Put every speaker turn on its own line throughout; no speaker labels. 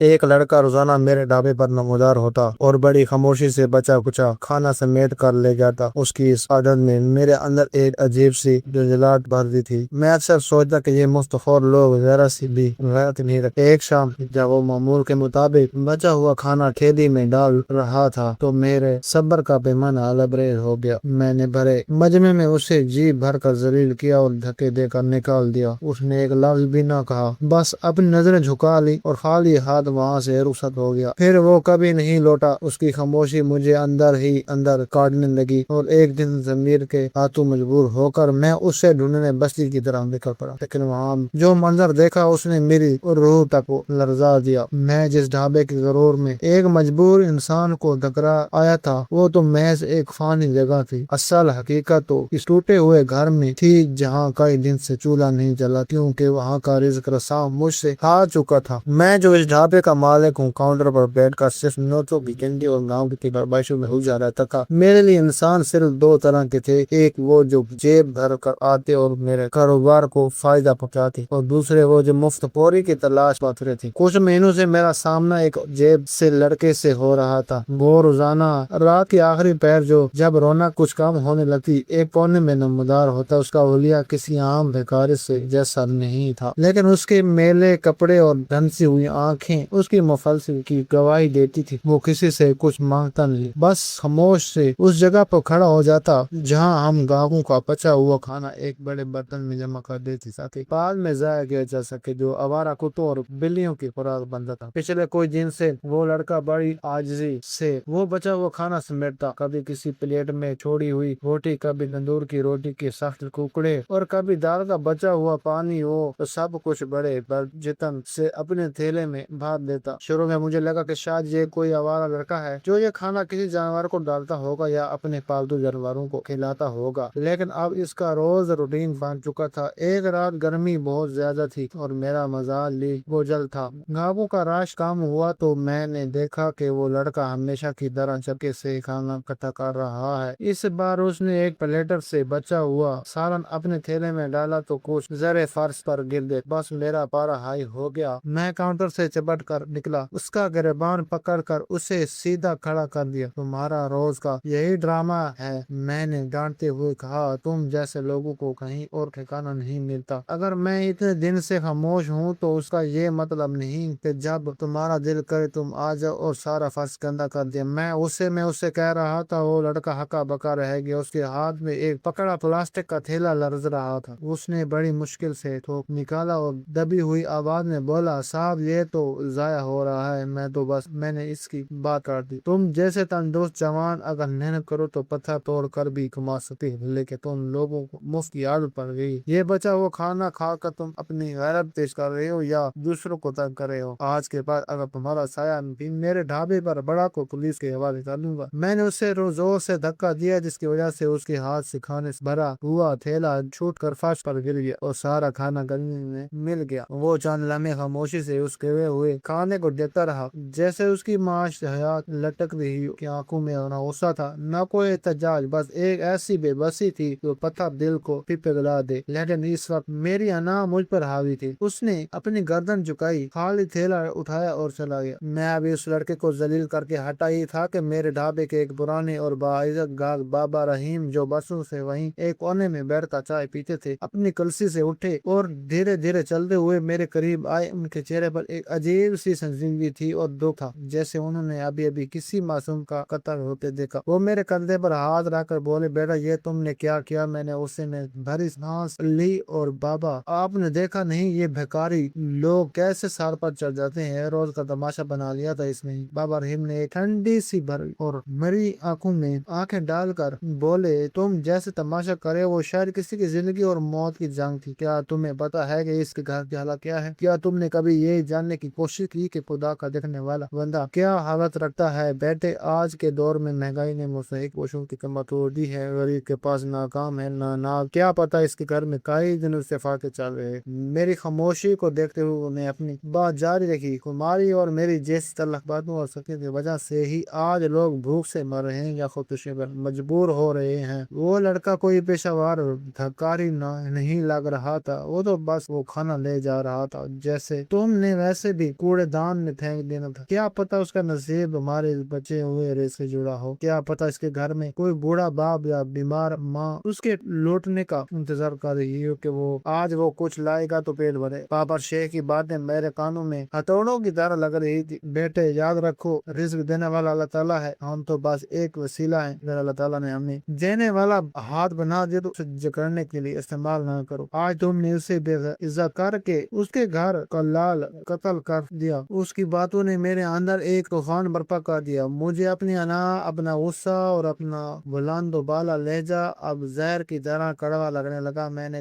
ایک لڑکا روزانہ میرے ڈھابے پر نمودار ہوتا اور بڑی خاموشی سے بچا کچا کھانا سمیٹ کر لے جاتا۔ اس کی اس عادت نے میرے اندر ایک عجیب سی جلجلاہٹ بھر دی تھی۔ میں اکثر سوچتا کہ یہ مستخور لوگ ذرا سی بھی غیرت نہیں رکھتے۔ ایک شام جب وہ معمول کے مطابق بچا ہوا کھانا ٹھیلی میں ڈال رہا تھا تو میرے صبر کا پیمانہ لبریز ہو گیا۔ میں نے بھرے مجمع میں اسے جی بھر کر ذلیل کیا اور دھکے دے کر نکال دیا۔ اس نے ایک لفظ بھی نہ کہا، بس اپنی نظریں جھکا لی اور خالی ہاتھ وہاں سے رخصت ہو گیا۔ پھر وہ کبھی نہیں لوٹا۔ اس کی خاموشی مجھے اندر ہی اندر کاٹنے لگی اور ایک دن ضمیر کے ہاتھوں مجبور ہو کر میں اسے ڈھونڈنے بستی کی طرف نکل پڑا۔ لیکن وہاں جو منظر دیکھا اس نے میری روح تک لرزا دیا۔ میں جس ڈھابے کے غرور میں ایک مجبور انسان کو ٹکرا آیا تھا وہ تو محض ایک فانی جگہ تھی۔ اصل حقیقت تو اس ٹوٹے ہوئے گھر میں تھی جہاں کئی دن سے چولہا نہیں جلا کیونکہ وہاں کا رزق رساں مجھ سے ہار چکا تھا۔ میں جو اس ڈھابے کا مالک ہوں، کاؤنٹر پر بیٹھ کر صرف نوٹوں کی گنتی اور گاؤں کی فرمائشوں میں الجھا رہتا تھا۔ میرے لیے انسان صرف دو طرح کے تھے، ایک وہ جو جیب بھر کر آتے اور میرے کاروبار کو فائدہ پہنچاتے اور دوسرے وہ جو مفت پوری کی تلاش پاترے تھے۔ کچھ مہینوں سے میرا سامنا ایک جیب سے لڑکے سے ہو رہا تھا۔ وہ روزانہ رات کے آخری پہر جب رونق کچھ کم ہونے لگتی ایک کونے میں نمودار ہوتا۔ اس کا حلیہ کسی عام بھکاری سے جیسا نہیں تھا، لیکن اس کے میلے کپڑے اور دھنسی ہوئی آنکھیں اس کی مفلسی کی گواہی دیتی تھی۔ وہ کسی سے کچھ مانگتا نہیں، بس خاموش سے اس جگہ پر کھڑا ہو جاتا جہاں ہم گاہکوں کا بچا ہوا کھانا ایک بڑے برتن میں جمع کر دیتے تاکہ بعد میں ضائع کیا جا سکے، جو آوارہ کتوں اور بلیوں کی خوراک بنتا تھا۔ پچھلے کچھ دن سے وہ لڑکا بڑی عاجزی سے وہ بچا ہوا کھانا سمیٹتا، کبھی کسی پلیٹ میں چھوڑی ہوئی روٹی، کبھی تندور کی روٹی کے سخت ٹکڑے اور کبھی دال کا بچا ہوا پانی۔ وہ سب کچھ بڑے جتن سے اپنے تھیلے میں بھر دیتا۔ شروع میں مجھے لگا کہ شاید یہ کوئی آوارہ لڑکا ہے جو یہ کھانا کسی جانور کو ڈالتا ہوگا یا اپنے پالتو جانوروں کو کھلاتا ہوگا، لیکن اب اس کا روز روٹین بن چکا تھا۔ ایک رات گرمی بہت زیادہ تھی اور میرا مزاج لی بوجھل تھا۔ گاہکوں کا رش کم ہوا تو میں نے دیکھا کہ وہ لڑکا ہمیشہ کی طرح چپکے سے کھانا اکٹھا کر رہا ہے۔ اس بار اس نے ایک پلیٹر سے بچا ہوا سالن اپنے تھیلے میں ڈالا تو کچھ ذرے فرش پر گر گئے۔ بس میرا پارا ہائی ہو گیا۔ میں کاؤنٹر سے چپٹ کر نکلا، اس کا گریبان پکڑ کر اسے سیدھا کھڑا کر دیا۔ تمہارا روز کا یہی ڈرامہ ہے، میں نے ڈانٹتے ہوئے کہا۔ تم جیسے لوگوں کو کہیں اور ٹھکانہ نہیں ملتا۔ اگر میں اتنے دن سے خاموش ہوں تو اس کا یہ مطلب نہیں کہ جب تمہارا دل کرے تم آ جاؤ اور سارا فرش گندا کر دیا۔ میں اسے کہہ رہا تھا، وہ لڑکا ہکا بکا رہ گیا۔ اس کے ہاتھ میں ایک پکڑا پلاسٹک کا تھیلا لرز رہا تھا۔ اس نے بڑی مشکل سے تھوک نکالا اور دبی ہوئی آواز میں بولا، صاحب یہ تو ضائع ہو رہا ہے۔ میں نے اس کی بات کاٹ دی۔ تم جیسے تندرست جوان اگر محنت کرو تو پتھر توڑ کر بھی کما سکتے ہو، لیکن تم لوگوں کو مفت کی عادت پڑ گئی۔ یہ بچا ہوا کھانا کھا کر تم اپنی غیرت پیش کر رہے ہو یا دوسروں کو تنگ کر رہے ہو۔ آج کے بعد اگر تمہارا سایہ بھی میرے ڈھابے پر بڑا کو پولیس کے حوالے کر دوں گا۔ میں نے اسے زور سے دھکا دیا جس کی وجہ سے اس کے ہاتھ سے کھانے سے بھرا ہوا تھیلا چھوٹ کر فرش پر گر گیا اور سارا کھانا گلنے میں مل گیا۔ وہ چند لمحے خاموشی سے اس گرے ہوئے کھانے کو دیکھتا رہا، جیسے اس کی معاش حیات لٹک رہی کی آنکھوں میں نہ غصہ تھا نہ کوئی احتجاج، بس ایک ایسی بے بسی تھی جو پتھر دل کو پگھلا دے۔ لیکن اس وقت میری انا مجھ پر حاوی تھی۔ اس نے اپنی گردن جھکائی، خالی تھیلا اٹھایا اور چلا گیا۔ میں ابھی اس لڑکے کو ذلیل کر کے ہٹا ہی تھا کہ میرے ڈھابے کے ایک پرانے اور باعزت گاہک بابا رحیم، جو برسوں سے وہیں ایک کونے میں بیٹھ کر چائے پیتے تھے، اپنی کلسی سے اٹھے اور دھیرے دھیرے چلتے ہوئے میرے قریب آئے۔ ان کے چہرے پر ایک عجیب سی سنجیدگی تھی اور دکھ تھا، جیسے انہوں نے ابھی کسی معصوم کا قتل ہوتے دیکھا۔ وہ میرے کندھے پر ہاتھ رکھ کر بولے، بیٹا یہ تم نے کیا کیا؟ میں نے اسے میں بھری سانس لی اور بابا آپ نے دیکھا نہیں یہ بھکاری لوگ کیسے سر پر چڑھ جاتے ہیں، روز کا تماشا بنا لیا تھا اس نے۔ بابا رحیم نے ایک ٹھنڈی سی بھری اور میری آنکھوں میں آنکھیں ڈال کر بولے، تم جیسے تماشا کرے وہ شاید کسی کی زندگی اور موت کی جنگ تھی۔ کیا تمہیں پتا ہے کہ اس کے گھر کی حالت کیا ہے؟ کیا تم نے کبھی یہ جاننے کی کوشش کی کہ خدا کا دیکھنے والا بندہ کیا حالت رکھتا ہے؟ بیٹے آج کے دور میں مہنگائی نے مستحق پوشوں کی قیمت توڑ دی ہے، غریب کے پاس نہ کام ہے نہ ناز، کیا پتا اس کے گھر میں کئی دنوں سے فاقے چل رہے۔ میری خاموشی کو دیکھتے ہوئے انہیں اپنی بات جاری رکھی، تمہاری اور میری جیسی تلخ باتوں اور سختی کی وجہ سے ہی آج لوگ بھوک سے مر رہے ہیں یا خودکشی پر مجبور ہو رہے ہیں۔ وہ لڑکا کوئی پیشہ ور دھکاری نہیں لگ رہا تھا، وہ تو بس وہ کھانا لے جا رہا تھا، جیسے تم نے ویسے بھی کوڑے دان میں پھینک دینا تھا۔ کیا پتا اس کا نصیب ہمارے بچے ہوئے رزق سے جڑا ہو، کیا پتا اس کے گھر میں کوئی بوڑھا باپ یا بیمار ماں اس کے لوٹنے کا انتظار کر رہی ہو کہ آج وہ کچھ لائے گا تو پیٹ بھرے۔ پاپا شیخ کی باتیں میرے کانوں میں ہتھوڑوں کی طرح لگ رہی تھی۔ بیٹے یاد رکھو، رزق دینے والا اللہ تعالیٰ ہے، ہم تو بس ایک وسیلہ ہیں۔ اگر اللہ تعالیٰ نے ہمیں دینے والا ہاتھ بنا دیا تو اسے جکڑنے کے لیے استعمال نہ کرو۔ آج تم نے اسے بے عزت کر کے اس کے گھر کا لال قتل کر دیا۔ اس کی باتوں نے میرے اندر ایک طوفان برپا کر دیا۔ مجھے اپنی انا، اپنا غصہ اور اپنا بلند و بالا لہجہ اب زہر کی طرح کڑوا لگنے لگا۔ میں نے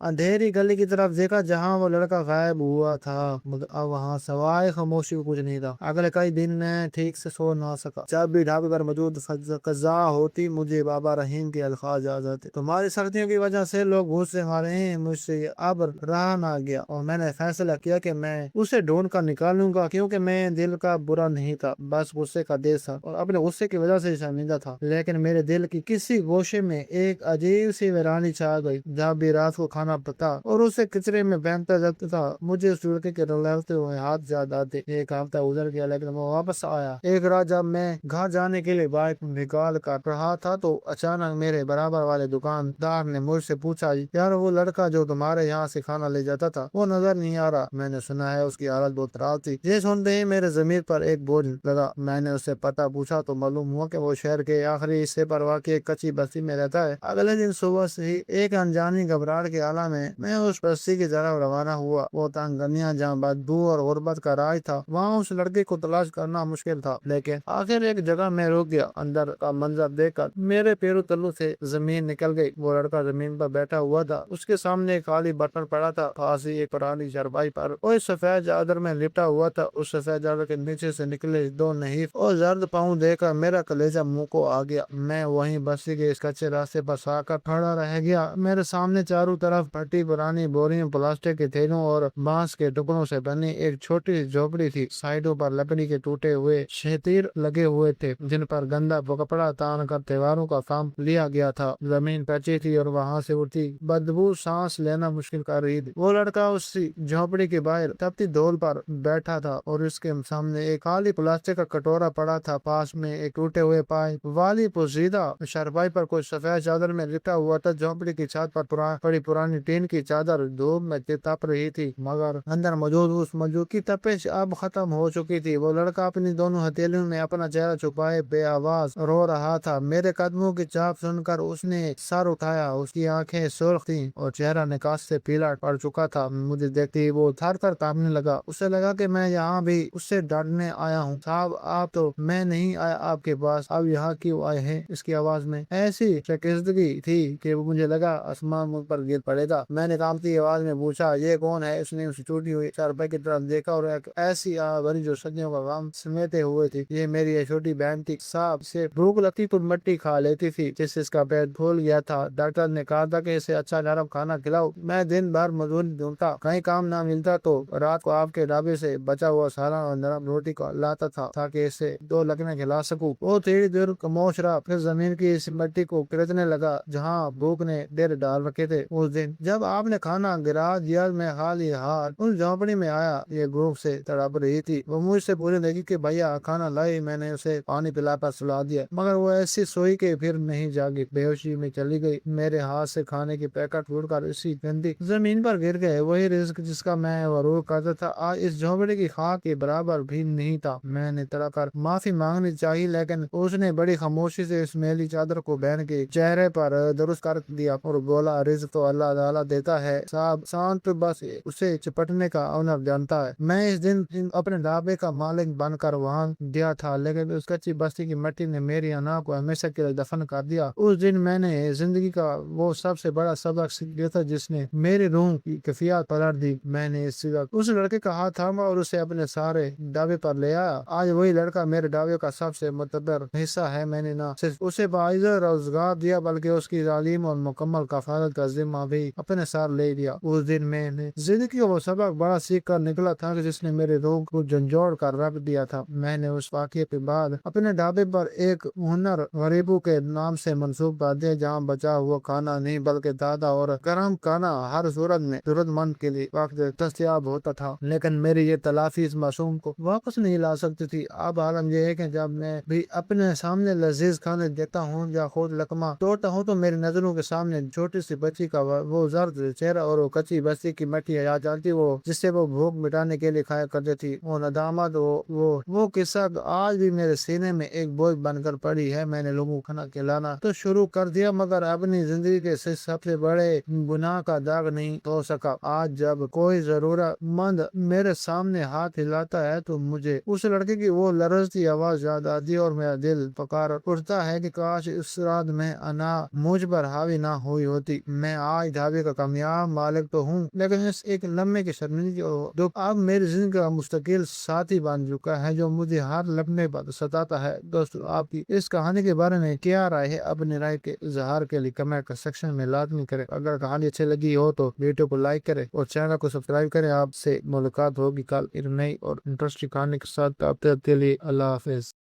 اندھیری گلی کی طرف دیکھا جہاں وہ لڑکا غائب ہوا تھا، مگر اب وہاں سوائے خاموشی کو کچھ نہیں تھا۔ اگلے کئی دن میں ٹھیک سے سو نہ سکا۔ جب بھی ڈھابے پر موجود قضا ہوتی، مجھے بابا رحیم کے الفاظ یاد آتے: تمہاری سختیوں کی وجہ سے لوگ غصے سے مارے ہیں، مجھ سے اب رہا نہ گیا اور میں نے فیصلہ کیا کہ میں اسے ڈھونڈ کر نکالوں گا، کیونکہ میں دل کا برا نہیں تھا، بس غصے کا دیس تھا اور اپنے غصے کی وجہ سے شرمندہ تھا۔ لیکن میرے دل کی کسی گوشے میں ایک عجیب سی ویرانی چھا گئی۔ جب بھی رات کو کھانا پکتا اور اسے کچرے میں پھینکتا جاتا تھا، مجھے اس لڑکے کے رلاتے ہوئے ہاتھ یاد آتے۔ ایک ہفتہ گزر گیا لیکن وہ واپس آیا۔ ایک رات جب میں گھر جانے کے لیے بائک نکال کر رہا تھا تو اچانک میرے برابر والے دکاندار نے مجھ سے پوچھا: یار وہ لڑکا جو تمہارے یہاں سے کھانا لے جاتا تھا وہ نظر نہیں آ رہا؟ میں نے سنا ہے اس کی حالت بہت خراب تھی۔ یہ سنتے ہی میرے ضمیر پر ایک بوجھ لگا۔ میں نے اس سے پتہ پوچھا تو معلوم ہوا کہ وہ شہر کے آخری حصے پر واقع ایک کچی بستی میں رہتا ہے۔ اگلے دن صبح سے ہی ایک انجانی گھبراہٹ کے حالت میں اس بستی کی طرف روانہ ہوا۔ وہ تنگ گلیاں جہاں بدبو اور غربت کا راج تھا، وہاں اس لڑکے کو تلاش کرنا مشکل تھا، لیکن آخر ایک جگہ میں رک گیا۔ اندر کا منظر دیکھ کر میرے پیروں تلوں سے زمین نکل گئی۔ وہ لڑکا زمین پر بیٹھا ہوا تھا، اس کے سامنے ایک خالی برتن پڑا تھا، پاس ہی ایک پرانی چارپائی پر وہ سفید چادر میں لپٹا ہوا تھا۔ اس سفید چادر کے نیچے سے نکلے دو نحیف اور زرد پاؤں دیکھ کر میرا کلیجہ منہ کو آ گیا۔ میں وہیں بستی کے اس کچے راستے پر آ کر کھڑا رہ گیا۔ میرے سامنے چاروں طرف پھٹی پرانی بوریاں، پلاسٹک کے تھیلوں اور بانس کے ٹکڑوں سے بنی ایک چھوٹی سی جھوپڑی تھی۔ سائڈوں پر لکڑی کے ٹوٹے ہوئے شتیر لگے ہوئے تھے جن پر گندا کپڑا تان کر تہواروں کا کام لیا گیا تھا۔ زمین کچی تھی اور وہاں سے اٹھتی بدبو سانس لینا مشکل کر رہی تھی۔ وہ لڑکا اس جھوپڑی کے باہر تپتی دھول پر بیٹھا تھا اور اس کے سامنے ایک خالی پلاسٹک کا کٹورا پڑا تھا، پاس میں ایک ٹوٹے ہوئے پائپ والی پوشیدہ چارپائی پر کوئی سفید چادر میں لپٹا ہوا تھا۔ جھوپڑی کی چھت پر پڑی پرانی ٹین کی چادر دھوپ میں تپ رہی تھی، مگر اندر موجود اس مجوع کی تپش اب ختم ہو چکی تھی۔ وہ لڑکا اپنی دونوں ہتھیلیوں میں اپنا چہرہ چھپائے بے آواز رو رہا تھا۔ میرے قدموں کی چاپ سن کر اس نے سر اٹھایا۔ اس کی آنکھیں سرخ تھیں اور چہرہ نکاح سے پیلا پڑ چکا تھا۔ مجھے دیکھتے ہی وہ تھر تھر کانپنے لگا۔ اسے لگا کہ میں یہاں بھی اس سے ڈانٹنے آیا ہوں۔ صاحب آپ تو میں نہیں آیا آپ کے پاس، اب یہاں کیوں آئے ہیں؟ اس کی آواز میں ایسی شکستگی تھی کہ مجھے لگا آسمان مجھ پر گر پڑے گا۔ میں نے کانپتی آواز میں پوچھا: یہ کون ہے؟ اس نے اس ٹوٹی ہوئی چارپائی کی طرف دیکھا اور ایک ایسی آہ بھری جو صدیوں کا غم سمیٹے ہوئے تھی: یہ میری ایک چھوٹی بہن تھی صاحب، سے بھوک لگتی تو مٹی کھا لیتی تھی، جس سے اس کا پیٹ پھول گیا تھا۔ ڈاکٹر نے کہا تھا کہ اسے اچھا نرم کھانا کھلاؤ۔ میں دن بھر مزدوری ڈھونڈتا، کہیں کام نہ ملتا تو رات کو آپ کے ڈھابے سے بچا ہوا سالن اور نرم روٹی کو لاتا تھا تاکہ اسے دو لقمے کھلا سکوں۔ وہ تھوڑی دیر خاموش رہا، پھر زمین کی اس مٹی کو کریدنے لگا جہاں بھوک نے ڈیر ڈال رکھے تھے۔ اس دن جب آپ نے کھانا گرا دیا، میں خالی ہاتھ اس جھونپڑی میں آیا۔ یہ بھوک سے تڑپ رہی تھی۔ وہ مجھ سے پوچھنے لگی کہ بھیا کھانا لائے؟ میں نے اسے پانی پلا کر سلا دیا، مگر وہ ایسی سوئی کہ پھر نہیں جاگی، بے ہوشی میں چلی گئی۔ میرے ہاتھ سے کھانے کے پیکٹ ٹوٹ کر اسی گندی زمین پر گر گئے۔ وہی رزق جس کا میں غرور کرتا تھا آج اس جھونپڑی کی خاک کے برابر بھی نہیں تھا۔ میں نے تڑپ کر معافی مانگنی چاہی، لیکن اس نے بڑی خاموشی سے اس میلی چادر کو بہن کے چہرے پر درست کر دیا اور بولا: رزق تو اللہ تعالیٰ دیتا ہے صاحب، انسان تو بس اسے چپٹنے کا ہنر جانتا ہے۔ میں اس دن اپنے ڈھابے کا مالک بن کر وہاں گیا تھا، لیکن اس کچی بستی کی مٹی نے میری انا کو ہمیشہ کے لیے دفن کر دیا۔ اس دن میں نے زندگی کا وہ سب سے بڑا سبق سیکھا تھا جس نے میری روح کی کیفیت پلٹ دی۔ میں نے اس لڑکے کا ہاتھ تھاما اور اسے اپنے سارے ڈھابے پر لے آیا۔ آج وہی لڑکا میرے ڈھابے کا سب سے معتبر حصہ ہے۔ میں نے نہ صرف اسے باعزت روزگار دیا بلکہ اس کی تعلیم اور مکمل کفالت کا ذمہ بھی اپنے ساتھ لے لیا۔ اس دن میں نے زندگی کا وہ سبق بڑا سیکھ کر نکلا تھا جس نے میرے روح کو جھنجھوڑ کر رکھ دیا تھا۔ میں نے اس واقعے کے بعد اپنے ڈھابے پر ایک ہنر غریبوں کے نام سے منسوب کر دیا جہاں بچا ہوا کھانا نہیں بلکہ تازہ اور گرم کھانا ہر صورت میں ضرورت مند کے لیے وقت دستیاب ہوتا تھا۔ لیکن میرے میری یہ تلافی اس معصوم کو واپس نہیں لا سکتی تھی۔ اب عالم یہ ہے کہ جب میں بھی اپنے سامنے لذیذ کھانے دیتا ہوں یا خود لقمہ توڑتا ہوں تو میری نظروں کے سامنے چھوٹی سی بچی کا وہ زرد چہرہ اور وہ کچی بستی کی مٹی یاد جانتی، وہ جس سے وہ بھوک مٹانے کے لیے کھایا کرتی تھی، وہ ندامت، وہ قصہ آج بھی میرے سینے میں ایک بوجھ بن کر پڑی ہے۔ میں نے لوگوں کو کھانا کھلانا تو شروع کر دیا مگر اپنی زندگی کے سب سے بڑے گناہ کا داغ نہیں دھو سکا۔ آج جب کوئی ضرورت مند میرے سامنے ہاتھ ہلاتا ہے تو مجھے اس لڑکے کی وہ لرزتی آواز یاد آتی اور میرا دل پکار اٹھتا ہے کہ کاش اس رات میں انا مجھ پر حاوی نہ ہوئی ہوتی۔ میں آج ڈھابے کا کامیاب مالک تو ہوں لیکن اس ایک لمحے کی شرمندگی اور دکھ اب میری زندگی کا مستقل ساتھی بن چکا ہے جو مجھے ہر لمحے پر ستاتا ہے۔ دوستو، آپ کی اس کہانی کے بارے میں کیا رائے ہے؟ اپنی رائے کے اظہار کے لیے کمنٹ سیکشن میں لازمی کریں۔ اگر کہانی اچھی لگی ہو تو ویڈیو کو لائک کریں اور چینل کو سبسکرائب کریں۔ آپ سے ملاقات ہوگی کل ایک نئی اور انٹرسٹنگ کہانی کے ساتھ۔ تب تک کے لیے اللہ حافظ۔